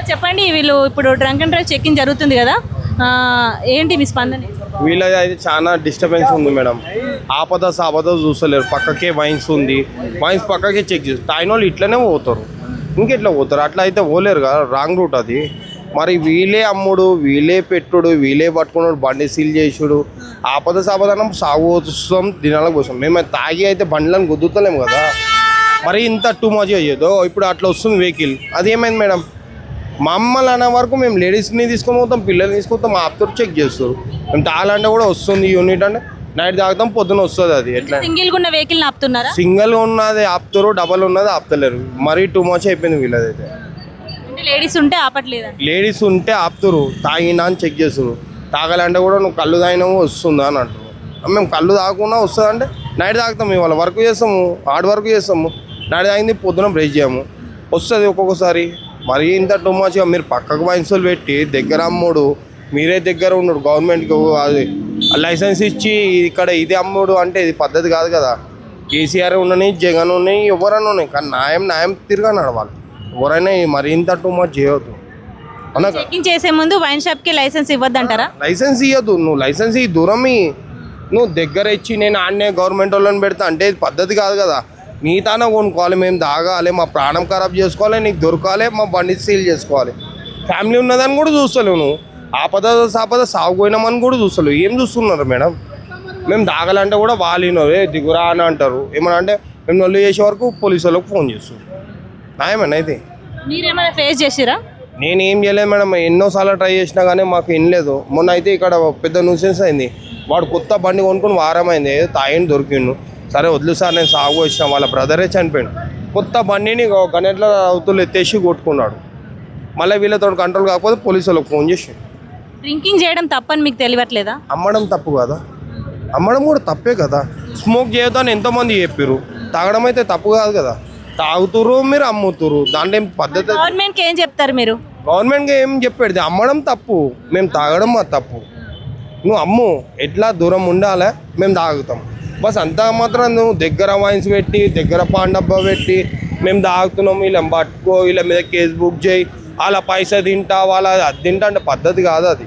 చెప్పండి, వీళ్ళు ఇప్పుడు డ్రంక్ అండ్ డ్రైవ్ చెకింగ్ జరుగుతుంది కదా, ఏంటి మీ స్పందన? వీళ్ళది అయితే చాలా డిస్టర్బెన్స్ ఉంది మేడం. ఆపద సాపద చూస్తలేరు. పక్కకే వైన్స్ ఉంది, వైన్స్ పక్కకే చెక్ చేస్తారు. తాగిన వాళ్ళు ఇట్లనే పోతారు, ఇంకెట్లా పోతారు? అట్లా అయితే పోలేరు కదా, రాంగ్ రూట్ అది. మరి వీళ్ళే అమ్ముడు, వీళ్ళే పెట్టుడు, వీళ్ళే పట్టుకున్నాడు, బండి సీల్ చేసుడు. ఆపద సాపదనం సాగు వస్తాం, దినాలకు కోసం. మేము తాగి అయితే బండ్లను గుద్దుతలేము కదా. మరి ఇంత టూ మచ్ అయ్యేదో. ఇప్పుడు అట్లా వస్తుంది వెహికల్, అది ఏమైంది మేడం? మమ్మల్ని అన్న వరకు మేము లేడీస్ని తీసుకొని పోతాం, పిల్లల్ని తీసుకొస్తాం, ఆపుతారు, చెక్ చేస్తారు. మేము తాగాలంటే కూడా వస్తుంది యూనిట్ అంటే నైట్ తాగుతాం, పొద్దున వస్తుంది. అది ఎట్లా సింగిల్ ఉన్న వెహికల్ ఆపుతున్నారా? సింగిల్గా ఉన్నది ఆపుతారు, డబల్ ఉన్నది ఆపుతలేరు. మరీ టూ మచ్ అయిపోయింది వీళ్ళదైతే. లేడీస్ ఉంటే ఆపట్లేదా? లేడీస్ ఉంటే ఆపుతారు, తాగినా అని చెక్ చేస్తారు. తాగాలంటే కూడా నువ్వు కళ్ళు తాగినావు వస్తుందా అని అంటారు. మేము కళ్ళు తాగకుండా వస్తుంది అంటే నైట్ తాగుతాం. ఇవాళ వర్క్ చేస్తాము, హార్డ్ వర్క్ చేస్తాము, నైట్ తాగింది పొద్దున బ్రేక్ చేయము, వస్తుంది ఒక్కొక్కసారి. మరి ఇంత టూ మచ్గా మీరు పక్కకు వైన్సులు పెట్టి దగ్గర అమ్ముడు, మీరే దగ్గర ఉన్నాడు గవర్నమెంట్కి అది లైసెన్స్ ఇచ్చి ఇక్కడ ఇది అమ్ముడు అంటే ఇది పద్ధతి కాదు కదా. కేసీఆర్ ఉన్నాయి, జగన్ ఉన్నాయి, ఎవరైనా ఉన్నాయి, కానీ న్యాయం తిరిగా నడవాలి. ఎవరైనా మరి ఇంత టూ మచ్ చేయవద్దు. చెకింగ్ చేసే ముందు వైన్ షాప్ కి లైసెన్స్ ఇవ్వద్దంటారా? లైసెన్స్ ఇవ్వద్దు. నువ్వు లైసెన్స్ ఈ దూరం నువ్వు దగ్గర ఇచ్చి నేను ఆడనే గవర్నమెంట్ వాళ్ళని పెడతా అంటే ఇది పద్ధతి కాదు కదా. నీతానే కొనుక్కోవాలి, మేము తాగాలి, మా ప్రాణం ఖరాబ్ చేసుకోవాలి, నీకు దొరకాలి, మా బండి సీల్ చేసుకోవాలి. ఫ్యామిలీ ఉన్నదని కూడా చూస్తలేవు నువ్వు. ఆపద సాపద సాగుపోయినామని కూడా చూస్తలేవు. ఏం చూస్తున్నారు మేడం? మేము తాగాలంటే కూడా వాళ్ళు దిగురా అని అంటారు. ఏమన్నా అంటే మేము నల్లు చేసే వరకు పోలీసు వాళ్ళకి ఫోన్ చేస్తారు. న్యాయమేనా అయితే? మీరేమైనా ఫేస్ చేసిరా? నేనేం చేయలేదు మేడం, ఎన్నోసార్లు ట్రై చేసినా కానీ మాకు వినలేదు. మొన్న అయితే ఇక్కడ పెద్ద న్యూసెన్స్ అయింది. వాడు కొత్త బండి కొనుక్కొని వారం అయింది, ఏదో తాగిని దొరికిండు. సరే వదిలి సార్, నేను సాగు వచ్చిన, వాళ్ళ బ్రదరే చనిపోయాడు. కొత్త బండిని గణెట్ల అవుతులు ఎత్తేసి కొట్టుకున్నాడు. మళ్ళీ వీళ్ళతో కంట్రోల్ కాకపోతే పోలీసు వాళ్ళకి ఫోన్ చేసి. డ్రింకింగ్ చేయడం తప్పని మీకు తెలియట్లేదా? అమ్మడం తప్పు కదా, అమ్మడం కూడా తప్పే కదా. స్మోక్ చేయొద్దని ఎంతోమంది చెప్పారు, తాగడం అయితే తప్పు కాదు కదా. తాగుతురు, మీరు అమ్ముతురు, దాంట్లో ఏం పద్ధతి? గవర్నమెంట్కి ఏం చెప్తారు మీరు? గవర్నమెంట్కి ఏం చెప్పేది? అమ్మడం తప్పు, మేము తాగడం మా తప్పు. నువ్వు అమ్ము, ఎట్లా దూరం ఉండాలి, మేము తాగుతాం బస్. అంతా మాత్రం నువ్వు దగ్గర వైన్స్ పెట్టి, దగ్గర పాన్ డబ్బా పెట్టి మేము తాగుతున్నాం, వీళ్ళని పట్టుకో, వీళ్ళ మీద కేసు బుక్ చేయి, వాళ్ళ పైసా తింటా, వాళ్ళ అది తింటా అంటే పద్ధతి కాదు అది.